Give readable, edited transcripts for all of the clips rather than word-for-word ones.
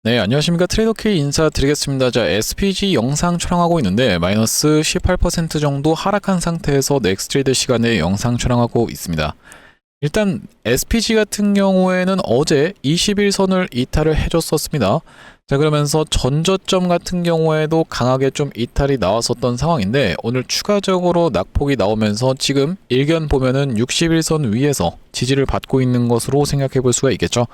네, 안녕하십니까. 트레이더 K 인사드리겠습니다. 자, SPG 영상 촬영하고 있는데 마이너스 18% 정도 하락한 상태에서 넥스트레이드 시간에 영상 촬영하고 있습니다. 일단 SPG 같은 경우에는 어제 21선을 이탈을 해줬었습니다. 자, 그러면서 전저점 같은 경우에도 강하게 좀 이탈이 나왔었던 상황인데 오늘 추가적으로 낙폭이 나오면서 지금 일견 보면은 61선 위에서 지지를 받고 있는 것으로 생각해 볼 수가 있겠죠.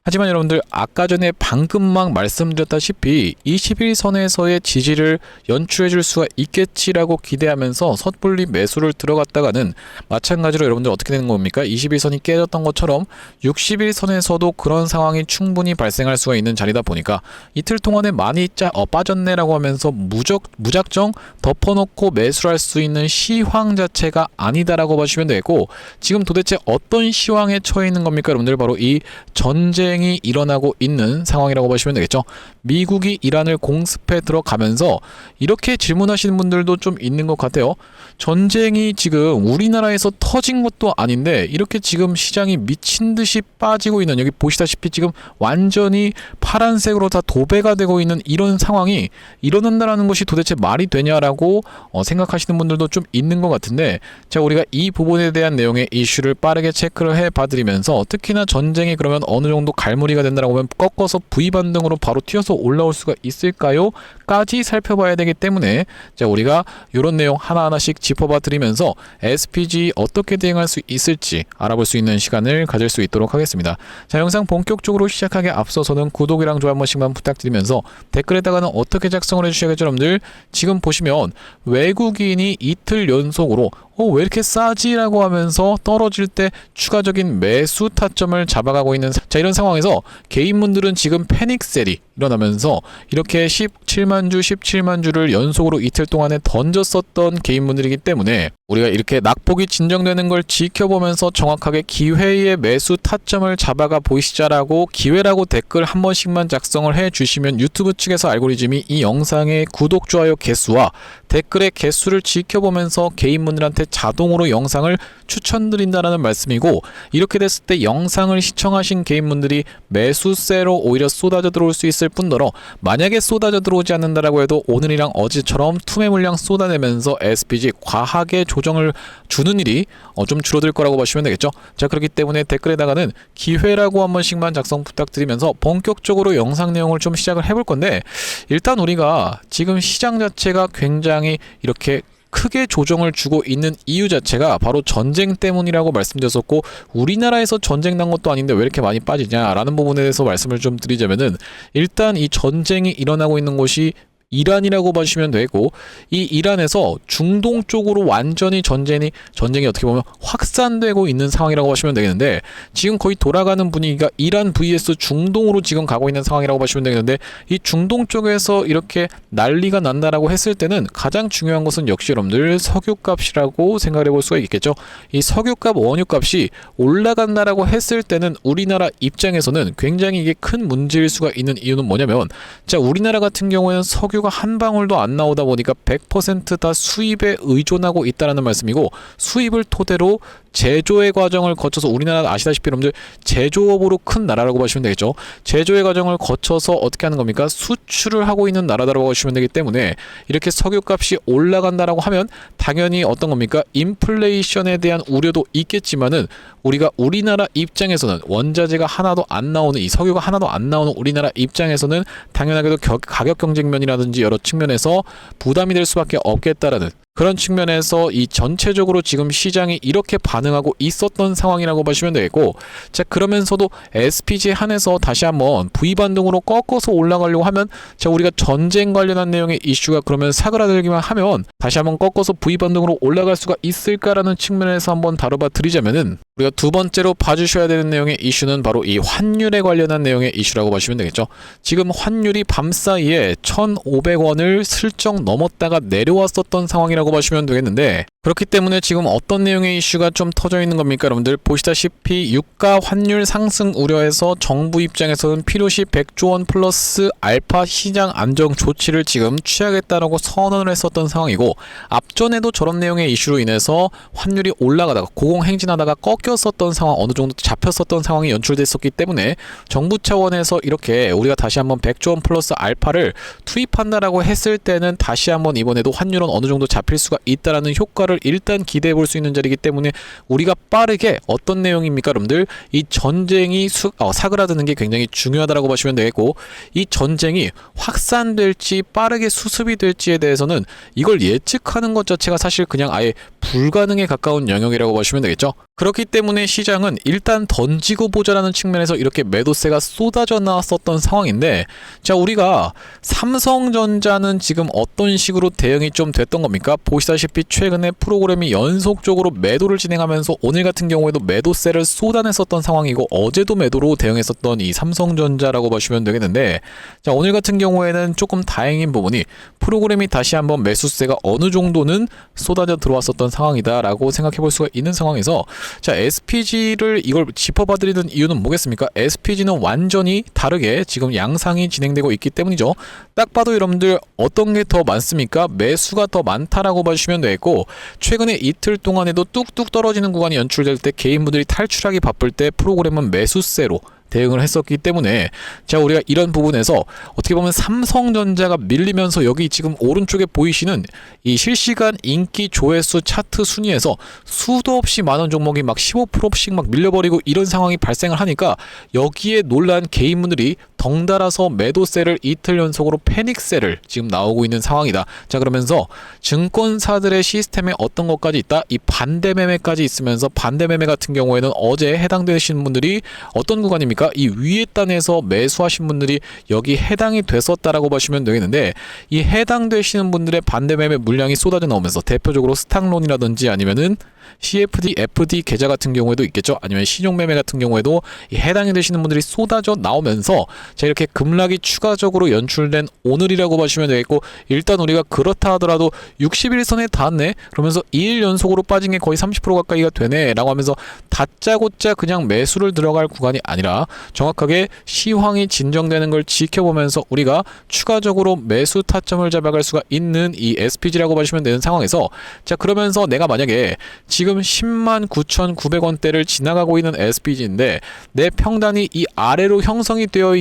하지만 여러분들 아까 전에 방금 막 말씀드렸다시피 21선에서의 지지를 연출해 줄 수가 있겠지라고 기대하면서 섣불리 매수를 들어갔다가는 마찬가지로 여러분들 어떻게 되는 겁니까? 21선이 깨졌던 것처럼 61선에서도 그런 상황이 충분히 발생할 수가 있는 자리다 보니까 이틀 동안에 많이 빠졌네라고 하면서 무작정 덮어놓고 매수를 할 수 있는 시황 자체가 아니다라고 보시면 되겠고, 지금 도대체 어떤 시황에 처해 있는 겁니까? 여러분들 바로 이 전쟁이 일어나고 있는 상황이라고 보시면 되겠죠. 미국이 이란을 공습해 들어가면서 이렇게 질문하시는 분들도 좀 있는 것 같아요. 전쟁이 지금 우리나라에서 터진 것도 아닌데 이렇게 지금 시장이 미친 듯이 빠지고 있는, 여기 보시다시피 지금 완전히 파란색으로 다 도배가 되고 있는 이런 상황이 일어난다라는 것이 도대체 말이 되냐라고 생각하시는 분들도 좀 있는 것 같은데, 자, 우리가 이 부분에 대한 내용의 이슈를 빠르게 체크를 해 봐드리면서 특히나 전쟁이 그러면 어느 정도 갈무리가 된다라고 하면 꺾어서 V반등으로 바로 튀어서 올라올 수가 있을까요? 까지 살펴봐야 되기 때문에 자, 우리가 이런 내용 하나하나씩 짚어봐 드리면서 SPG 어떻게 대응할 수 있을지 알아볼 수 있는 시간을 가질 수 있도록 하겠습니다. 자, 영상 본격적으로 시작하기 앞서서는 구독이랑 좋아요 한 번씩만 부탁드리면서 댓글에다가는 어떻게 작성을 해주셔야겠죠. 여러분들 지금 보시면 외국인이 이틀 연속으로 왜 이렇게 싸지? 라고 하면서 떨어질 때 추가적인 매수 타점을 잡아가고 있는, 자, 이런 상황에서 개인분들은 지금 패닉셀이 일어나면서 이렇게 17만 주를 연속으로 이틀 동안에 던졌었던 개인분들이기 때문에 우리가 이렇게 낙폭이 진정되는 걸 지켜보면서 정확하게 기회의 매수 타점을 잡아가 보이시자라고 기회라고 댓글 한 번씩만 작성을 해 주시면 유튜브 측에서 알고리즘이 이 영상의 구독, 좋아요 개수와 댓글의 개수를 지켜보면서 개인분들한테 자동으로 영상을 추천드린다라는 말씀이고, 이렇게 됐을 때 영상을 시청하신 개인분들이 매수세로 오히려 쏟아져 들어올 수 있을 뿐더러 만약에 쏟아져 들어오지 않는다라고 해도 오늘이랑 어제처럼 투매 물량 쏟아내면서 SPG 과하게 조정을 주는 일이 좀 줄어들 거라고 보시면 되겠죠. 자, 그렇기 때문에 댓글에다가는 기회라고 한 번씩만 작성 부탁드리면서 본격적으로 영상 내용을 좀 시작을 해볼 건데, 일단 우리가 지금 시장 자체가 굉장히 이렇게 크게 조정을 주고 있는 이유 자체가 바로 전쟁 때문이라고 말씀드렸었고, 우리나라에서 전쟁 난 것도 아닌데 왜 이렇게 많이 빠지냐라는 부분에 대해서 말씀을 좀 드리자면은, 일단 이 전쟁이 일어나고 있는 곳이 이란이라고 보시면 되고, 이 이란에서 중동 쪽으로 완전히 전쟁이 어떻게 보면 확산되고 있는 상황이라고 보시면 되겠는데, 지금 거의 돌아가는 분위기가 이란 vs 중동으로 지금 가고 있는 상황이라고 보시면 되겠는데, 이 중동 쪽에서 이렇게 난리가 난다라고 했을 때는 가장 중요한 것은 역시 여러분들 석유값이라고 생각해 볼 수가 있겠죠. 이 석유값, 원유값이 올라간다라고 했을 때는 우리나라 입장에서는 굉장히 이게 큰 문제일 수가 있는 이유는 뭐냐면, 자, 우리나라 같은 경우에는 석유가 한 방울도 안 나오다 보니까 100% 다 수입에 의존하고 있다는 말씀이고, 수입을 토대로 제조의 과정을 거쳐서, 우리나라 아시다시피 여러분들 제조업으로 큰 나라라고 보시면 되겠죠. 제조의 과정을 거쳐서 어떻게 하는 겁니까? 수출을 하고 있는 나라라고 보시면 되기 때문에 이렇게 석유값이 올라간다라고 하면 당연히 어떤 겁니까? 인플레이션에 대한 우려도 있겠지만은 우리가 우리나라 입장에서는 원자재가 하나도 안 나오는, 이 석유가 하나도 안 나오는 우리나라 입장에서는 당연하게도 가격 경쟁면이라든지 여러 측면에서 부담이 될 수밖에 없겠다라는 그런 측면에서 이 전체적으로 지금 시장이 이렇게 반응하고 있었던 상황이라고 보시면 되겠고, 자, 그러면서도 SPG에 한해서 다시 한번 V반등으로 꺾어서 올라가려고 하면, 자, 우리가 전쟁 관련한 내용의 이슈가 그러면 사그라들기만 하면 다시 한번 꺾어서 V반등으로 올라갈 수가 있을까라는 측면에서 한번 다뤄봐 드리자면은, 우리가 두 번째로 봐주셔야 되는 내용의 이슈는 바로 이 환율에 관련한 내용의 이슈라고 보시면 되겠죠. 지금 환율이 밤사이에 1,500원을 슬쩍 넘었다가 내려왔었던 상황이라고 보시면 되겠는데, 그렇기 때문에 지금 어떤 내용의 이슈가 좀 터져 있는 겁니까? 여러분들 보시다시피 유가 환율 상승 우려에서 정부 입장에서는 필요시 100조 원 플러스 알파 시장 안정 조치를 지금 취하겠다라고 선언을 했었던 상황이고, 앞전에도 저런 내용의 이슈로 인해서 환율이 올라가다가 고공행진하다가 꺾였었던 상황, 어느 정도 잡혔었던 상황이 연출됐었기 때문에 정부 차원에서 이렇게 우리가 다시 한번 100조 원 플러스 알파를 투입한다라고 했을 때는 다시 한번 이번에도 환율은 어느 정도 잡힐 수가 있다라는 효과를 일단 기대해 볼 수 있는 자리이기 때문에 우리가 빠르게 어떤 내용입니까 여러분들, 이 전쟁이 사그라드는 게 굉장히 중요하다라고 보시면 되겠고, 이 전쟁이 확산될지 빠르게 수습이 될지에 대해서는 이걸 예측하는 것 자체가 사실 그냥 아예 불가능에 가까운 영역이라고 보시면 되겠죠. 그렇기 때문에 시장은 일단 던지고 보자라는 측면에서 이렇게 매도세가 쏟아져 나왔었던 상황인데, 자, 우리가 삼성전자는 지금 어떤 식으로 대응이 좀 됐던 겁니까? 보시다시피 최근에 프로그램이 연속적으로 매도를 진행하면서 오늘 같은 경우에도 매도세를 쏟아냈었던 상황이고, 어제도 매도로 대응했었던 이 삼성전자라고 보시면 되겠는데, 자, 오늘 같은 경우에는 조금 다행인 부분이 프로그램이 다시 한번 매수세가 어느 정도는 쏟아져 들어왔었던 상황이다라고 생각해 볼 수가 있는 상황에서, 자, SPG를 이걸 짚어봐드리는 이유는 뭐겠습니까? SPG는 완전히 다르게 지금 양상이 진행되고 있기 때문이죠. 딱 봐도 여러분들 어떤 게 더 많습니까? 매수가 더 많다라고 봐주시면 되겠고, 최근에 이틀 동안에도 뚝뚝 떨어지는 구간이 연출될 때 개인분들이 탈출하기 바쁠 때 프로그램은 매수세로 대응을 했었기 때문에, 자, 우리가 이런 부분에서 어떻게 보면 삼성전자가 밀리면서 여기 지금 오른쪽에 보이시는 이 실시간 인기 조회수 차트 순위에서 수도 없이 많은 종목이 막 15%씩 막 밀려버리고 이런 상황이 발생을 하니까 여기에 놀란 개인분들이 덩달아서 매도세를 이틀 연속으로 패닉세를 지금 나오고 있는 상황이다. 자, 그러면서 증권사들의 시스템에 어떤 것까지 있다? 이 반대 매매까지 있으면서, 반대 매매 같은 경우에는 어제 해당되시는 분들이 어떤 구간입니까? 이 위에 단에서 매수하신 분들이 여기 해당이 됐었다라고 보시면 되겠는데, 이 해당되시는 분들의 반대 매매 물량이 쏟아져 나오면서 대표적으로 스탁론이라든지 아니면은 CFD, FD 계좌 같은 경우에도 있겠죠. 아니면 신용매매 같은 경우에도 이 해당이 되시는 분들이 쏟아져 나오면서, 자, 이렇게 급락이 추가적으로 연출된 오늘이라고 보시면 되겠고, 일단 우리가 그렇다 하더라도 61선에 닿았네? 그러면서 2일 연속으로 빠진 게 거의 30% 가까이가 되네 라고 하면서 다짜고짜 그냥 매수를 들어갈 구간이 아니라 정확하게 시황이 진정되는 걸 지켜보면서 우리가 추가적으로 매수 타점을 잡아갈 수가 있는 이 SPG라고 보시면 되는 상황에서, 자, 그러면서 내가 만약에 지금 109,900원대를 지나가고 있는 SPG인데 내 평단이 이 아래로 형성이 되어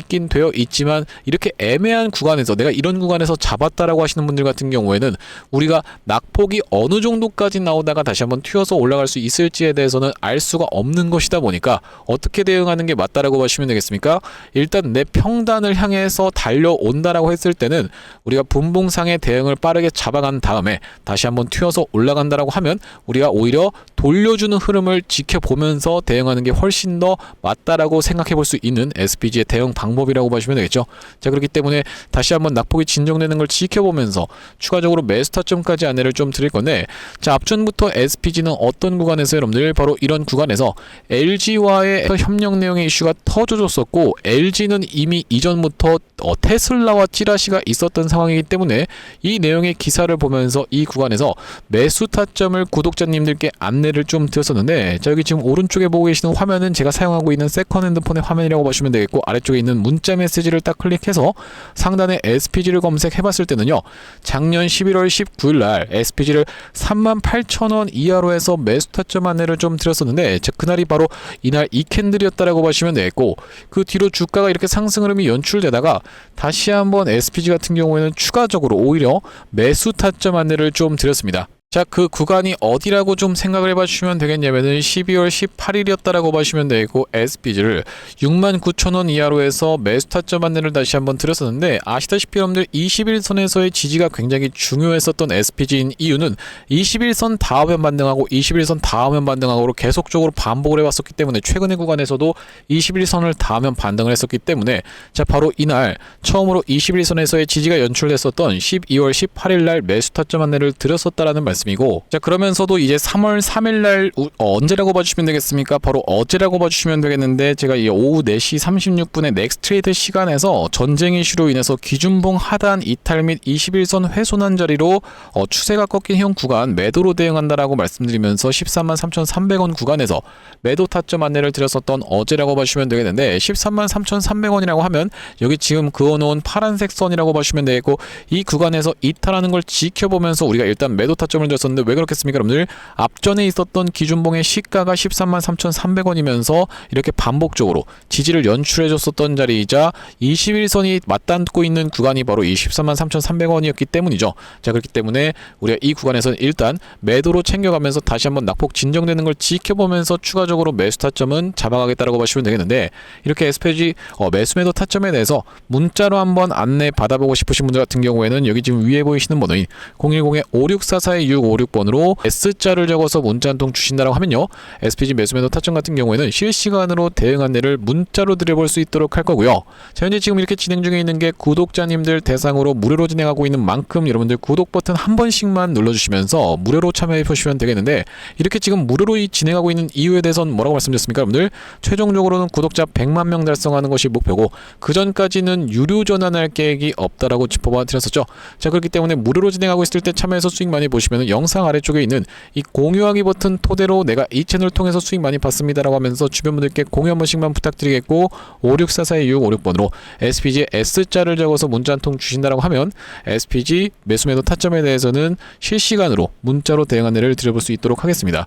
있지만 이렇게 애매한 구간에서 내가 이런 구간에서 잡았다라고 하시는 분들 같은 경우에는 우리가 낙폭이 어느 정도까지 나오다가 다시 한번 튀어서 올라갈 수 있을지에 대해서는 알 수가 없는 것이다 보니까 어떻게 대응하는 게 맞다라고 보시면 되겠습니까? 일단 내 평단을 향해서 달려온다라고 했을 때는 우리가 분봉상의 대응을 빠르게 잡아간 다음에 다시 한번 튀어서 올라간다라고 하면 우리가 오히려 돌려주는 흐름을 지켜보면서 대응하는 게 훨씬 더 맞다라고 생각해 볼 수 있는 SPG의 대응 방법이라고 보시면 되겠죠. 자, 그렇기 때문에 다시 한번 낙폭이 진정되는 걸 지켜보면서 추가적으로 매수 타점까지 안내를 좀 드릴 건데, 자, 앞전부터 SPG는 어떤 구간에서 여러분들 바로 이런 구간에서 LG와의 협력 내용의 이슈가 터져줬었고, LG는 이미 이전부터 테슬라와 찌라시가 있었던 상황이기 때문에 이 내용의 기사를 보면서 이 구간에서 매수 타점을 구독자님들께 안내를 좀 드렸었는데, 자, 여기 지금 오른쪽에 보고 계시는 화면은 제가 사용하고 있는 세컨 핸드폰의 화면이라고 보시면 되겠고, 아래쪽에 있는 문자 메시지를 딱 클릭해서 상단에 SPG를 검색해 봤을 때는요, 작년 11월 19일 날 SPG를 38,000원 이하로 해서 매수 타점 안내를 좀 드렸었는데, 자, 그날이 바로 이날 이 캔들이었다라고 보시면 되겠고, 그 뒤로 주가가 이렇게 상승 흐름이 연출되다가 다시 한번 SPG 같은 경우에는 추가적으로 오히려 매수 타점 안내를 좀 드렸습니다. 자, 그 구간이 어디라고 좀 생각을 해봐 주시면 되겠냐면은 12월 18일이었다라고 보시면 되고, SPG를 69,000원 이하로 해서 매수 타점 안내를 다시 한번 드렸었는데, 아시다시피 여러분들 21선에서의 지지가 굉장히 중요했었던 SPG인 이유는 21선 닿으면 반등하고 21선 닿으면 반등하고로 계속적으로 반복을 해왔었기 때문에, 최근의 구간에서도 21선을 닿으면 반등을 했었기 때문에, 자, 바로 이날 처음으로 21선에서의 지지가 연출됐었던 12월 18일 날 매수 타점 안내를 드렸었다라는 말씀 말씀이고, 자 그러면서도 이제 3월 3일날 언제라고 봐주시면 되겠습니까? 바로 어제라고 봐주시면 되겠는데, 제가 이 오후 4시 36분에 넥스트레이드 시간에서 전쟁 이슈로 인해서 기준봉 하단 이탈 및 21선 훼손한 자리로 추세가 꺾인 형 구간 매도로 대응한다라고 말씀드리면서 133,300원 구간에서 매도 타점 안내를 드렸었던 어제라고 봐주시면 되겠는데, 133,300원이라고 하면 여기 지금 그어놓은 파란색 선이라고 봐주시면 되겠고, 이 구간에서 이탈하는 걸 지켜보면서 우리가 일단 매도 타점을 드렸었는데, 왜 그렇겠습니까 여러분들? 앞전에 있었던 기준봉의 시가가 133,300원이면서 이렇게 반복적으로 지지를 연출해줬었던 자리이자 21선이 맞닿고 있는 구간이 바로 이 133,300원이었기 때문이죠. 자 그렇기 때문에 우리가 이 구간에서는 일단 매도로 챙겨가면서 다시 한번 낙폭 진정되는 걸 지켜보면서 추가적으로 매수 타점은 잡아가겠다라고 보시면 되겠는데, 이렇게 SPG 매수 매도 타점에 대해서 문자로 한번 안내 받아보고 싶으신 분들 같은 경우에는 여기 지금 위에 보이시는 번호인 010-5644-656번으로 S자를 적어서 문자 한 통 주신다라고 하면요, SPG 매수 매도 타점 같은 경우에는 실시간으로 대응 안내를 문자로 드려볼 수 있도록 할 거고요. 자 현재 지금 이렇게 진행 중에 있는 게 구독자님들 대상으로 무료로 진행하고 있는 만큼 여러분들 구독 버튼 한 번씩만 눌러주시면서 무료로 참여해 보시면 되겠는데, 이렇게 지금 무료로 진행하고 있는 이유에 대해서는 뭐라고 말씀드렸습니까 여러분들? 최종적으로는 구독자 100만 명 달성하는 것이 목표고, 그 전까지는 유료 전환할 계획이 없다라고 짚어봐 드렸었죠. 자 그렇기 때문에 무료로 진행하고 있을 때 참여해서 수익 많이 보시면 영상 아래쪽에 있는 이 공유하기 버튼 토대로 내가 이 채널을 통해서 수익 많이 봤습니다라고 하면서 주변 분들께 공유 한 번씩만 부탁드리겠고, 56442-656번으로 SPG S자를 적어서 문자 한 통 주신다라고 하면 SPG 매수 매도 타점에 대해서는 실시간으로 문자로 대응 안내를 드려볼 수 있도록 하겠습니다.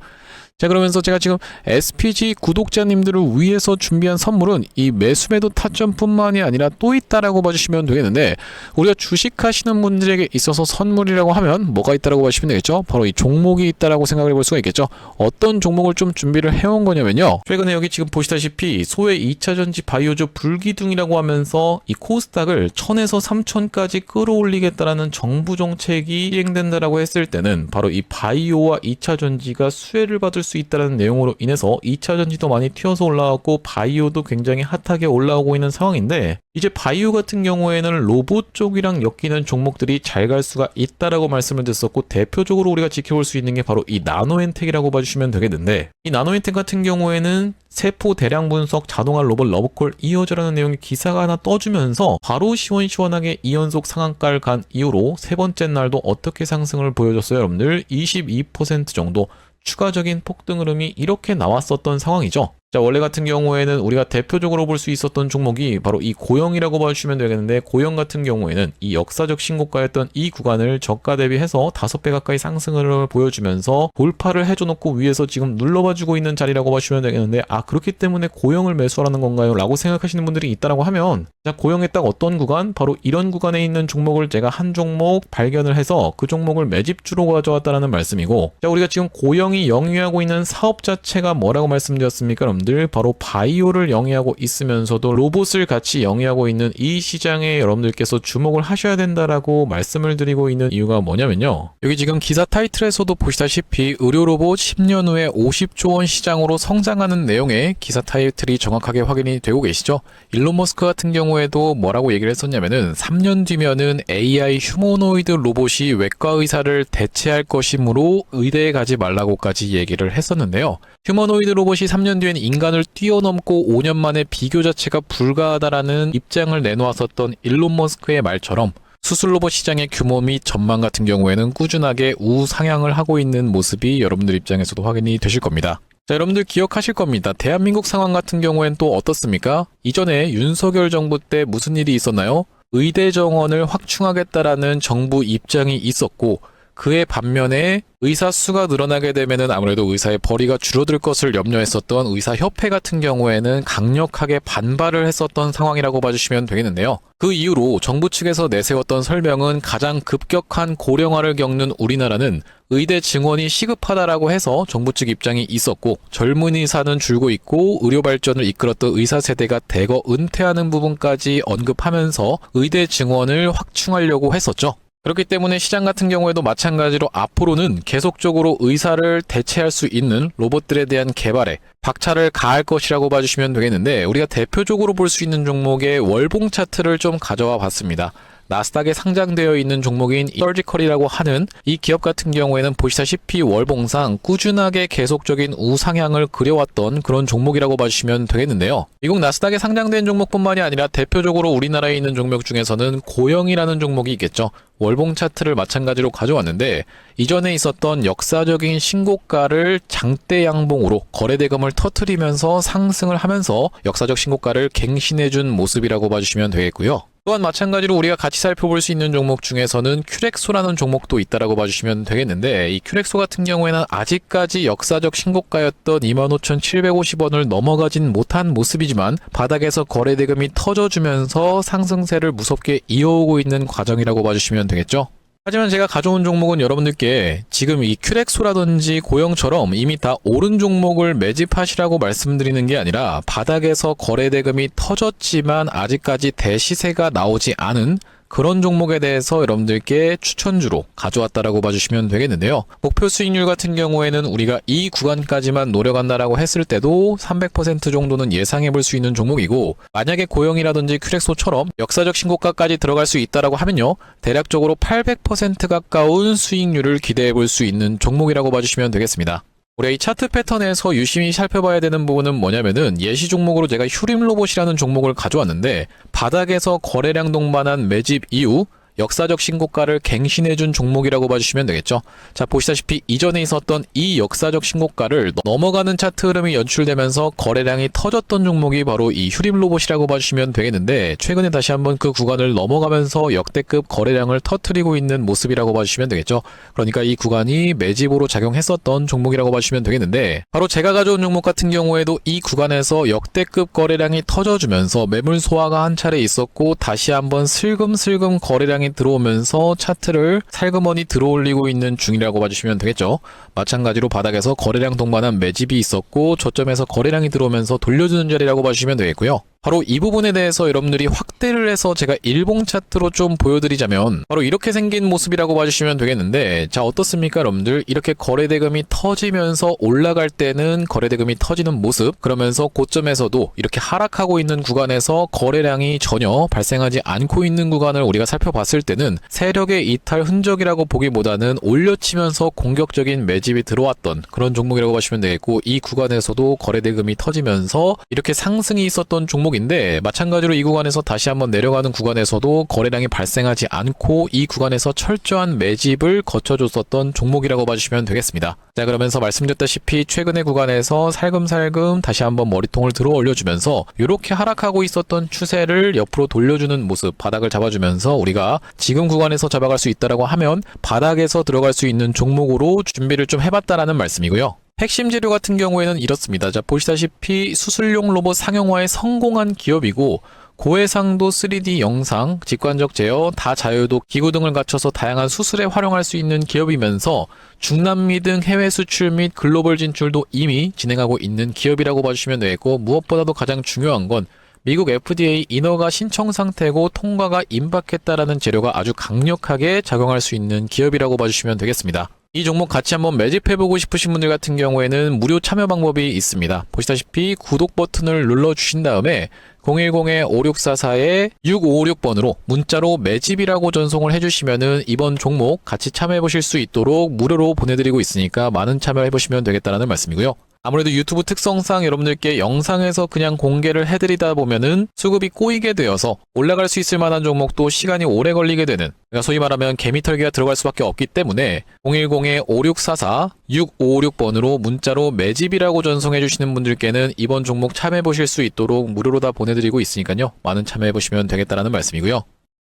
자 그러면서 제가 지금 SPG 구독자님들을 위해서 준비한 선물은 이 매수매도 타점뿐만이 아니라 또 있다라고 봐주시면 되겠는데, 우리가 주식하시는 분들에게 있어서 선물이라고 하면 뭐가 있다라고 봐주시면 되겠죠? 바로 이 종목이 있다라고 생각을 해볼 수가 있겠죠. 어떤 종목을 좀 준비를 해온 거냐면요, 최근에 여기 지금 보시다시피 소외 2차전지 바이오주 불기둥이라고 하면서 이 코스닥을 1000에서 3000까지 끌어올리겠다라는 정부 정책이 시행된다라고 했을 때는 바로 이 바이오와 2차전지가 수혜를 받을 수 있다는 내용으로 인해서 2차전지도 많이 튀어서 올라왔고 바이오도 굉장히 핫하게 올라오고 있는 상황인데, 이제 바이오 같은 경우에는 로봇 쪽이랑 엮이는 종목들이 잘 갈 수가 있다라고 말씀을 드렸었고, 대표적으로 우리가 지켜볼 수 있는 게 바로 이 나노엔텍이라고 봐주시면 되겠는데, 이 나노엔텍 같은 경우에는 세포 대량 분석 자동화 로봇 러브콜 이어져라는 내용의 기사가 하나 떠주면서 바로 시원시원하게 2연속 상한가를 간 이후로 세 번째 날도 어떻게 상승을 보여줬어요 여러분들? 22% 정도 추가적인 폭등 흐름이 이렇게 나왔었던 상황이죠. 자 원래 같은 경우에는 우리가 대표적으로 볼 수 있었던 종목이 바로 이 고영이라고 봐주시면 되겠는데, 고영 같은 경우에는 이 역사적 신고가였던 이 구간을 저가 대비해서 5배 가까이 상승을 보여주면서 돌파를 해줘놓고 위에서 지금 눌러봐주고 있는 자리라고 봐주시면 되겠는데, 아 그렇기 때문에 고영을 매수하라는 건가요? 라고 생각하시는 분들이 있다라고 하면, 자 고영의 딱 어떤 구간? 바로 이런 구간에 있는 종목을 제가 한 종목 발견을 해서 그 종목을 매집주로 가져왔다는 말씀이고, 자 우리가 지금 고영이 영위하고 있는 사업 자체가 뭐라고 말씀드렸습니까 여러분? 바로 바이오를 영위하고 있으면서도 로봇을 같이 영위하고 있는 이 시장에 여러분들께서 주목을 하셔야 된다라고 말씀을 드리고 있는 이유가 뭐냐면요, 여기 지금 기사 타이틀에서도 보시다시피 의료 로봇 10년 후에 50조 원 시장으로 성장하는 내용의 기사 타이틀이 정확하게 확인이 되고 계시죠. 일론 머스크 같은 경우에도 뭐라고 얘기를 했었냐면은 3년 뒤면은 AI 휴머노이드 로봇이 외과 의사를 대체할 것이므로 의대에 가지 말라고까지 얘기를 했었는데요. 휴머노이드 로봇이 3년 뒤엔 인간을 뛰어넘고 5년 만에 비교 자체가 불가하다라는 입장을 내놓았었던 일론 머스크의 말처럼 수술 로봇 시장의 규모 및 전망 같은 경우에는 꾸준하게 우상향을 하고 있는 모습이 여러분들 입장에서도 확인이 되실 겁니다. 자 여러분들 기억하실 겁니다. 대한민국 상황 같은 경우엔 또 어떻습니까? 이전에 윤석열 정부 때 무슨 일이 있었나요? 의대 정원을 확충하겠다라는 정부 입장이 있었고, 그의 반면에 의사 수가 늘어나게 되면은 아무래도 의사의 벌이가 줄어들 것을 염려했었던 의사협회 같은 경우에는 강력하게 반발을 했었던 상황이라고 봐주시면 되겠는데요. 그 이후로 정부 측에서 내세웠던 설명은 가장 급격한 고령화를 겪는 우리나라는 의대 증원이 시급하다라고 해서 정부 측 입장이 있었고, 젊은 의사는 줄고 있고 의료 발전을 이끌었던 의사 세대가 대거 은퇴하는 부분까지 언급하면서 의대 증원을 확충하려고 했었죠. 그렇기 때문에 시장 같은 경우에도 마찬가지로 앞으로는 계속적으로 의사를 대체할 수 있는 로봇들에 대한 개발에 박차를 가할 것이라고 봐주시면 되겠는데, 우리가 대표적으로 볼 수 있는 종목의 월봉 차트를 좀 가져와 봤습니다. 나스닥에 상장되어 있는 종목인 서지컬이라고 하는 이 기업 같은 경우에는 보시다시피 월봉상 꾸준하게 계속적인 우상향을 그려왔던 그런 종목이라고 봐주시면 되겠는데요. 미국 나스닥에 상장된 종목뿐만이 아니라 대표적으로 우리나라에 있는 종목 중에서는 고영이라는 종목이 있겠죠. 월봉 차트를 마찬가지로 가져왔는데 이전에 있었던 역사적인 신고가를 장대 양봉으로 거래대금을 터뜨리면서 상승을 하면서 역사적 신고가를 갱신해준 모습이라고 봐주시면 되겠고요. 또한 마찬가지로 우리가 같이 살펴볼 수 있는 종목 중에서는 큐렉소라는 종목도 있다라고 봐주시면 되겠는데 이 큐렉소 같은 경우에는 아직까지 역사적 신고가였던 25,750원을 넘어가진 못한 모습이지만 바닥에서 거래대금이 터져주면서 상승세를 무섭게 이어오고 있는 과정이라고 봐주시면 되겠죠. 하지만 제가 가져온 종목은 여러분들께 지금 이 큐렉소라든지 고영처럼 이미 다 오른 종목을 매집하시라고 말씀드리는 게 아니라 바닥에서 거래대금이 터졌지만 아직까지 대시세가 나오지 않은 그런 종목에 대해서 여러분들께 추천주로 가져왔다라고 봐주시면 되겠는데요. 목표 수익률 같은 경우에는 우리가 이 구간까지만 노려간다라고 했을 때도 300% 정도는 예상해 볼 수 있는 종목이고 만약에 고영이라든지 큐렉소처럼 역사적 신고가까지 들어갈 수 있다라고 하면요. 대략적으로 800% 가까운 수익률을 기대해 볼 수 있는 종목이라고 봐주시면 되겠습니다. 우리가 이 차트 패턴에서 유심히 살펴봐야 되는 부분은 뭐냐면은 예시 종목으로 제가 휴림로봇이라는 종목을 가져왔는데 바닥에서 거래량 동반한 매집 이후 역사적 신고가를 갱신해준 종목이라고 봐주시면 되겠죠. 자, 보시다시피 이전에 있었던 이 역사적 신고가를 넘어가는 차트 흐름이 연출되면서 거래량이 터졌던 종목이 바로 이 휴림로봇이라고 봐주시면 되겠는데 최근에 다시 한번 그 구간을 넘어가면서 역대급 거래량을 터뜨리고 있는 모습이라고 봐주시면 되겠죠. 그러니까 이 구간이 매집으로 작용했었던 종목이라고 봐주시면 되겠는데 바로 제가 가져온 종목 같은 경우에도 이 구간에서 역대급 거래량이 터져주면서 매물 소화가 한 차례 있었고 다시 한번 슬금슬금 거래량이 들어오면서 차트를 살그머니 들어올리고 있는 중이라고 봐주시면 되겠죠. 마찬가지로 바닥에서 거래량 동반한 매집이 있었고 저점에서 거래량이 들어오면서 돌려주는 자리라고 봐주시면 되겠고요. 바로 이 부분에 대해서 여러분들이 확대를 해서 제가 일봉 차트로 좀 보여드리자면 바로 이렇게 생긴 모습이라고 봐주시면 되겠는데 자 어떻습니까 여러분들 이렇게 거래대금이 터지면서 올라갈 때는 거래대금이 터지는 모습 그러면서 고점에서도 이렇게 하락하고 있는 구간에서 거래량이 전혀 발생하지 않고 있는 구간을 우리가 살펴봤을 때는 세력의 이탈 흔적이라고 보기보다는 올려치면서 공격적인 매집이 들어왔던 그런 종목이라고 보시면 되겠고 이 구간에서도 거래대금이 터지면서 이렇게 상승이 있었던 종목 인데 마찬가지로 이 구간에서 다시 한번 내려가는 구간에서도 거래량이 발생하지 않고 이 구간에서 철저한 매집을 거쳐줬었던 종목이라고 봐주시면 되겠습니다. 자 그러면서 말씀드렸다시피 최근의 구간에서 살금살금 다시 한번 머리통을 들어 올려주면서 이렇게 하락하고 있었던 추세를 옆으로 돌려주는 모습 바닥을 잡아주면서 우리가 지금 구간에서 잡아갈 수 있다라고 하면 바닥에서 들어갈 수 있는 종목으로 준비를 좀 해봤다라는 말씀이고요. 핵심 재료 같은 경우에는 이렇습니다. 자 보시다시피 수술용 로봇 상용화에 성공한 기업이고 고해상도 3D 영상, 직관적 제어, 다자유도 기구 등을 갖춰서 다양한 수술에 활용할 수 있는 기업이면서 중남미 등 해외 수출 및 글로벌 진출도 이미 진행하고 있는 기업이라고 봐주시면 되겠고 무엇보다도 가장 중요한 건 미국 FDA 인허가 신청 상태고 통과가 임박했다라는 재료가 아주 강력하게 작용할 수 있는 기업이라고 봐주시면 되겠습니다. 이 종목 같이 한번 매집해보고 싶으신 분들 같은 경우에는 무료 참여 방법이 있습니다. 보시다시피 구독 버튼을 눌러주신 다음에 010-5644-6556번으로 문자로 매집이라고 전송을 해주시면은 이번 종목 같이 참여해보실 수 있도록 무료로 보내드리고 있으니까 많은 참여해보시면 되겠다라는 말씀이고요. 아무래도 유튜브 특성상 여러분들께 영상에서 그냥 공개를 해드리다 보면은 수급이 꼬이게 되어서 올라갈 수 있을 만한 종목도 시간이 오래 걸리게 되는 그러니까 소위 말하면 개미털기가 들어갈 수밖에 없기 때문에 010-5644-6556번으로 문자로 매집이라고 전송해 주시는 분들께는 이번 종목 참여해보실 수 있도록 무료로 다 보내드리고 있으니까요. 많은 참여해보시면 되겠다라는 말씀이고요.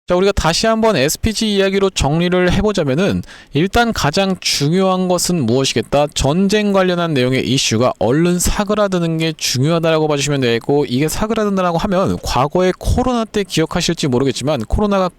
자, 우리가 다시 한번 SPG 이야기로 정리를 해보자면은 일단 가장 중요한 것은 무엇이겠다? 전쟁 관련한 내용의 이슈가 얼른 사그라드는 게 중요하다라고 봐주시면 되겠고 이게 사그라든다라고 하면 과거에 코로나 때 기억하실지 모르겠지만 코로나가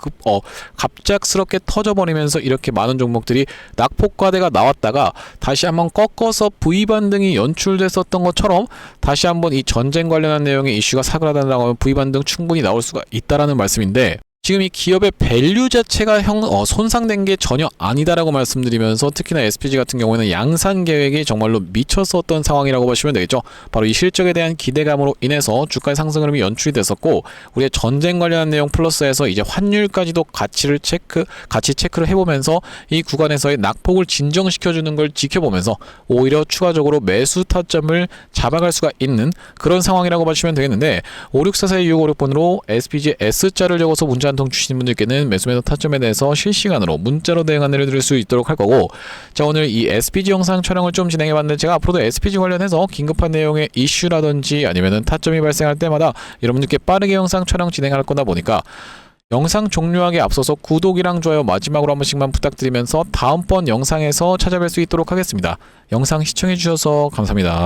갑작스럽게 터져버리면서 이렇게 많은 종목들이 낙폭과대가 나왔다가 다시 한번 꺾어서 V반등이 연출됐었던 것처럼 다시 한번 이 전쟁 관련한 내용의 이슈가 사그라든다라고 하면 V반등 충분히 나올 수가 있다라는 말씀인데 지금 이 기업의 밸류 자체가 손상된 게 전혀 아니다라고 말씀드리면서 특히나 SPG 같은 경우에는 양산 계획이 정말로 미쳤었던 상황이라고 보시면 되겠죠. 바로 이 실적에 대한 기대감으로 인해서 주가의 상승 흐름이 연출이 됐었고, 우리의 전쟁 관련한 내용 플러스해서 이제 환율까지도 같이 체크를 해보면서 이 구간에서의 낙폭을 진정시켜주는 걸 지켜보면서 오히려 추가적으로 매수 타점을 잡아갈 수가 있는 그런 상황이라고 보시면 되겠는데, 5644-2656번으로 SPG S자를 적어서 문자 한 통 주시는 분들께는 매수 매도 타점에 대해서 실시간으로 문자로 대응 안내를 드릴 수 있도록 할 거고, 자, 오늘 이 SPG 영상 촬영을 좀 진행해봤는데, 제가 앞으로도 SPG 관련해서 긴급한 내용의 이슈라든지 아니면은 타점이 발생할 때마다 여러분들께 빠르게 영상 촬영 진행할 거다 보니까 영상 종료하기에 앞서서 구독이랑 좋아요 마지막으로 한 번씩만 부탁드리면서 다음번 영상에서 찾아뵐 수 있도록 하겠습니다. 영상 시청해주셔서 감사합니다.